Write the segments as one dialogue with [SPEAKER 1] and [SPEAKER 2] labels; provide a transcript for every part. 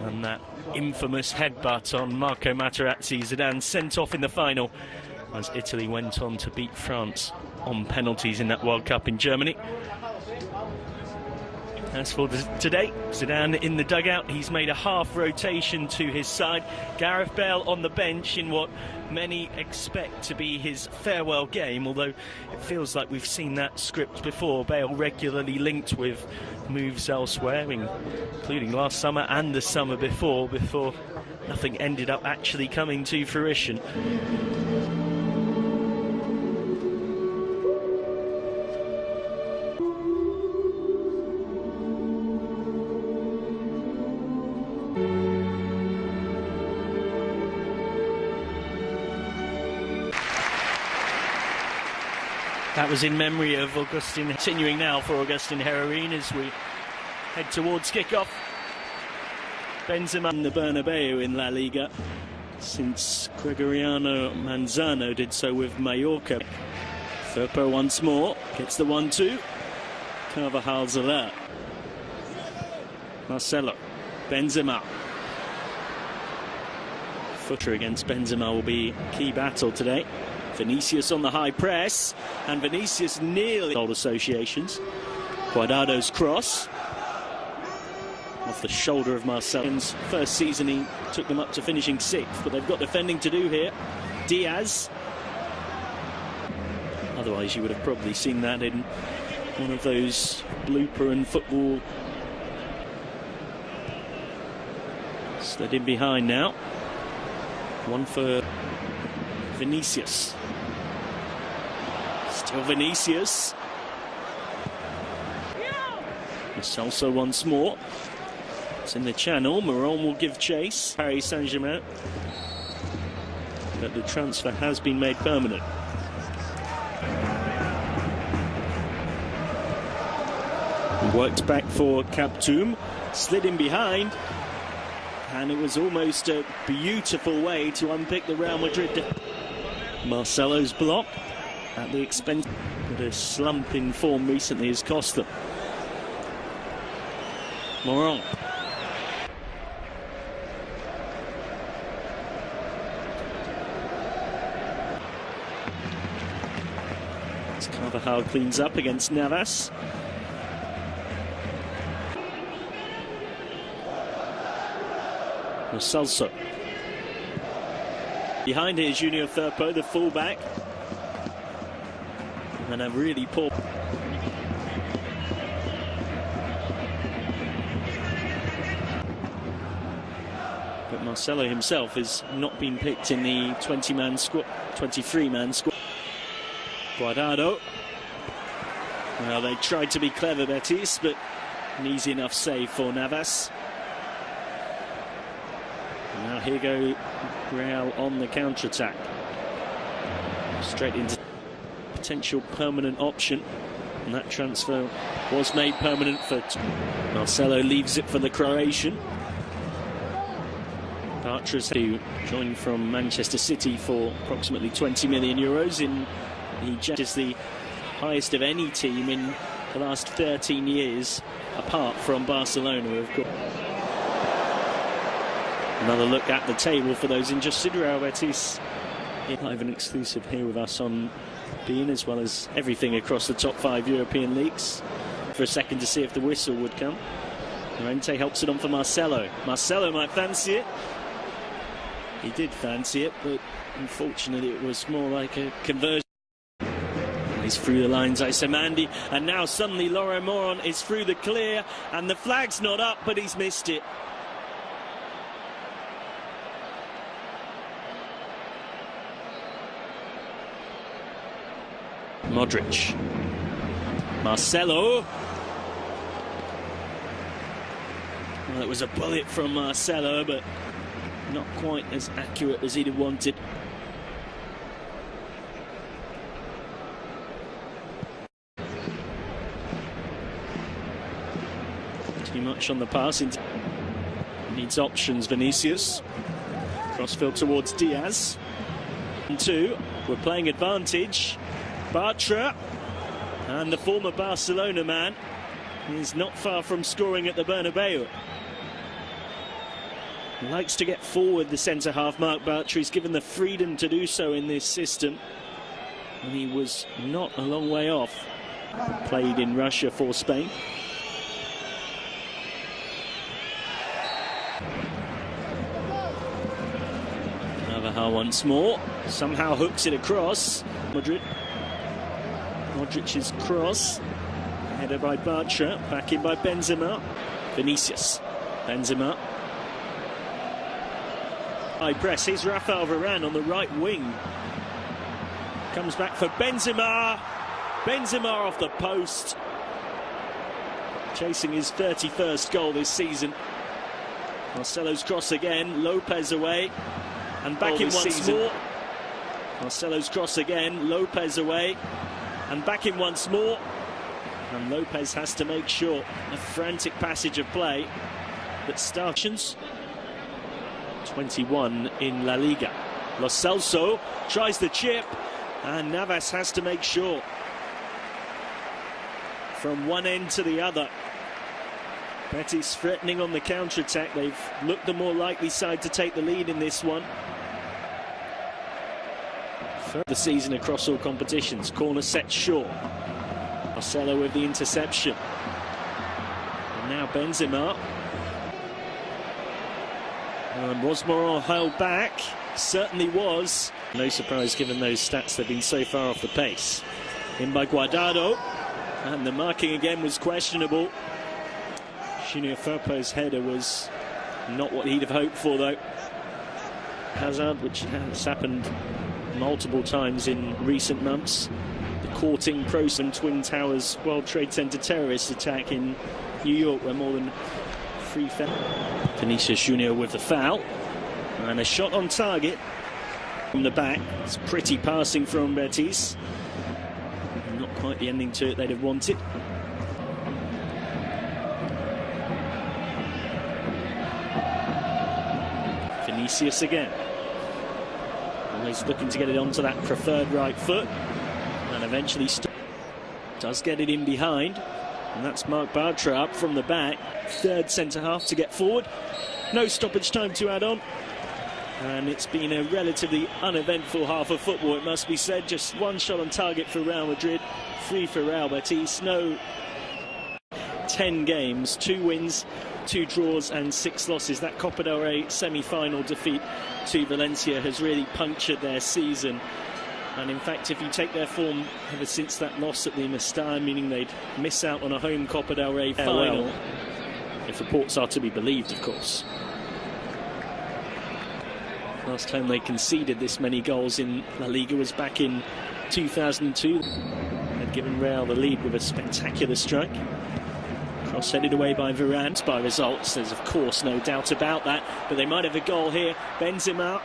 [SPEAKER 1] And that infamous headbutt on Marco Materazzi, Zidane sent off in the final as Italy went on to beat France on penalties in that World Cup in Germany. As for today, Zidane in the dugout. He's made a half rotation to his side. Gareth Bale on the bench in what many expect to be his farewell game, although it feels like we've seen that script before. Bale regularly linked with moves elsewhere, including last summer and the summer before nothing ended up actually coming to fruition. That was in memory of Augustin. Continuing now for Augustin Higuaín as we head towards kickoff. Benzema in the Bernabeu in La Liga since Gregoriano Manzano did so with Mallorca. Firpo once more gets the 1-2. Carvajal's alert. Marcelo, Benzema. Footer against Benzema will be a key battle today. Vinicius on the high press, and Vinicius nearly old associations. Guardado's cross off the shoulder of Marcelo's first season. He took them up to finishing 6th, but they've got defending to do here. Diaz. Otherwise you would have probably seen that in one of those blooper and football. Slid in behind now. One for Vinicius. Still Vinicius. Celso once more. It's in the channel. Moron will give chase. Paris Saint-Germain. But the transfer has been made permanent. Worked back for Kaptoum. Slid in behind. And it was almost a beautiful way to unpick the Real Madrid. Marcelo's block at the expense, but a slump in form recently has cost them. Moron. As Carvajal cleans up against Navas. Celso. Behind here is Junior Firpo, the fullback. And a really poor. But Marcelo himself has not been picked in the 20-man squad, 23-man squad. Guardado. Well, they tried to be clever, Betis, but an easy enough save for Navas. Now here go Real on the counter-attack. Straight into potential permanent option. And that transfer was made permanent for Marcelo. Leaves it for the Croatian. Bartras, who joined from Manchester City for approximately 20 million euros. Is the highest of any team in the last 13 years, apart from Barcelona, of course. Another look at the table for those interested. Real Betis live and exclusive here with us on beIN, as well as everything across the top 5 European leagues. For a second to see if the whistle would come. Llorente helps it on for Marcelo. Marcelo might fancy it. He did fancy it, but unfortunately it was more like a conversion. He's through the lines, Isamandi, and now suddenly Laurent Moron is through the clear, and the flag's not up, but he's missed it. Modric. Marcelo. Well, it was a bullet from Marcelo, but not quite as accurate as he'd have wanted. Too much on the pass. Needs options, Vinicius. Crossfield towards Diaz. 2. We're playing advantage. Bartra, and the former Barcelona man, is not far from scoring at the Bernabeu. likes to get forward, the centre-half, Marc Bartra. He's given the freedom to do so in this system. And he was not a long way off. Played in Russia for Spain. Carvajal once more. Somehow hooks it across. Modric's cross. Headed by Bartra. Back in by Benzema. Vinicius. Benzema. High press. Here's Rafael Varane on the right wing. Comes back for Benzema. Benzema off the post. Chasing his 31st goal this season. Marcelo's cross again. Lopez away. And back in once more. Marcelo's cross again. Lopez away. And back in once more. And Lopez has to make sure. A frantic passage of play that starts. 21 in La Liga. Lo Celso tries the chip. And Navas has to make sure. From one end to the other. Betis threatening on the counter-attack. They've looked the more likely side to take the lead in this one. For the season across all competitions. Corner set short. Marcelo with the interception. And now Benzema. And was Mobaraah held back? Certainly was. No surprise given those stats, they've been so far off the pace. In by Guardado. And the marking again was questionable. Junior Firpo's header was not what he'd have hoped for, though. Hazard, which has happened multiple times in recent months. The courting process and Twin Towers World Trade Center terrorist attack in New York, where more than 3 fell. Vinicius Junior with the foul. And a shot on target from the back. It's pretty passing from Betis. Not quite the ending to it they'd have wanted. Vinicius again. Always looking to get it onto that preferred right foot. And eventually does get it in behind. And that's Marc Bartra up from the back. Third centre-half to get forward. No stoppage time to add on. And it's been a relatively uneventful half of football, it must be said. Just one shot on target for Real Madrid, 3 for Real Betis. No 10 games, 2 wins, 2 draws and 6 losses. That Copa del Rey semi-final defeat to Valencia has really punctured their season. And in fact, if you take their form ever since that loss at the Mestalla, meaning they'd miss out on a home Copa del Rey final, if reports are to be believed, of course. Last time they conceded this many goals in La Liga was back in 2002. They'd given Real the lead with a spectacular strike. Cross headed away by Varane. By results, there's of course no doubt about that, but they might have a goal here. Benzema,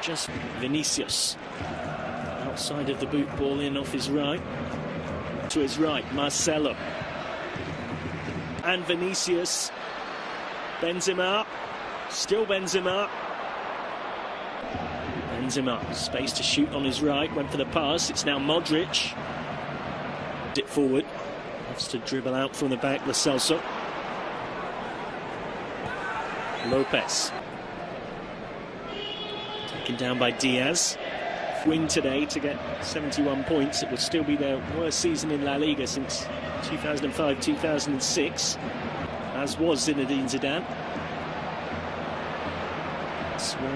[SPEAKER 1] just Vinicius. Outside of the boot, ball in off his right. To his right, Marcelo. And Vinicius. Benzema. Still Benzema. Benzema, space to shoot on his right, went for the pass. It's now Modric. Dip forward. Has to dribble out from the back, Lo Celso. Lopez. Taken down by Diaz. Win today to get 71 points. It will still be their worst season in La Liga since 2005-2006, as was Zinedine Zidane.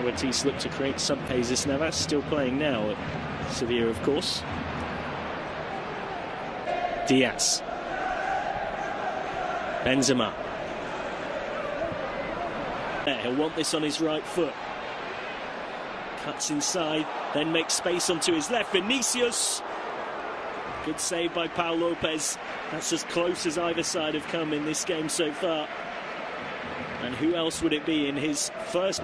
[SPEAKER 1] Betis look to create sub-phases. Navas still playing now at Sevilla, of course. Diaz. Benzema. There, he'll want this on his right foot. Cuts inside, then makes space onto his left. Vinicius. Good save by Paul Lopez. That's as close as either side have come in this game so far. And who else would it be in his first?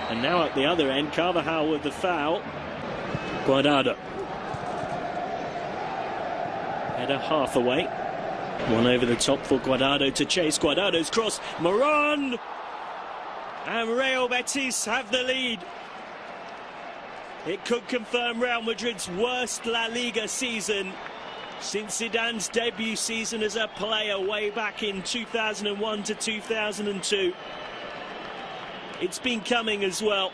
[SPEAKER 1] And now at the other end, Carvajal with the foul. Guardado. Header half away. One over the top for Guardado to chase. Guardado's cross. Moran! And Real Betis have the lead. It could confirm Real Madrid's worst La Liga season. since Zidane's debut season as a player way back in 2001 to 2002. It's been coming as well.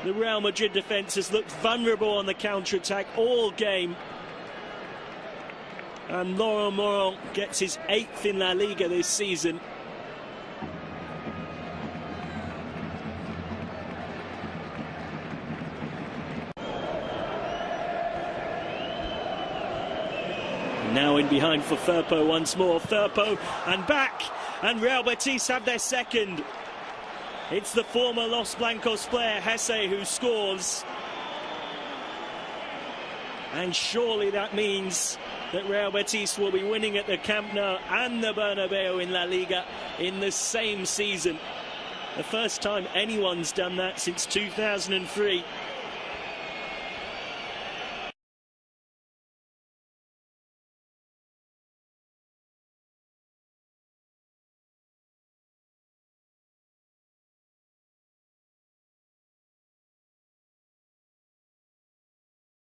[SPEAKER 1] The Real Madrid defence has looked vulnerable on the counter-attack all game. And Laurent Moran gets his 8th in La Liga this season. Now in behind for Firpo once more. Firpo and back, and Real Betis have their second. It's the former Los Blancos player Hesse who scores. And surely that means that Real Betis will be winning at the Camp Nou and the Bernabeu in La Liga in the same season. The first time anyone's done that since 2003.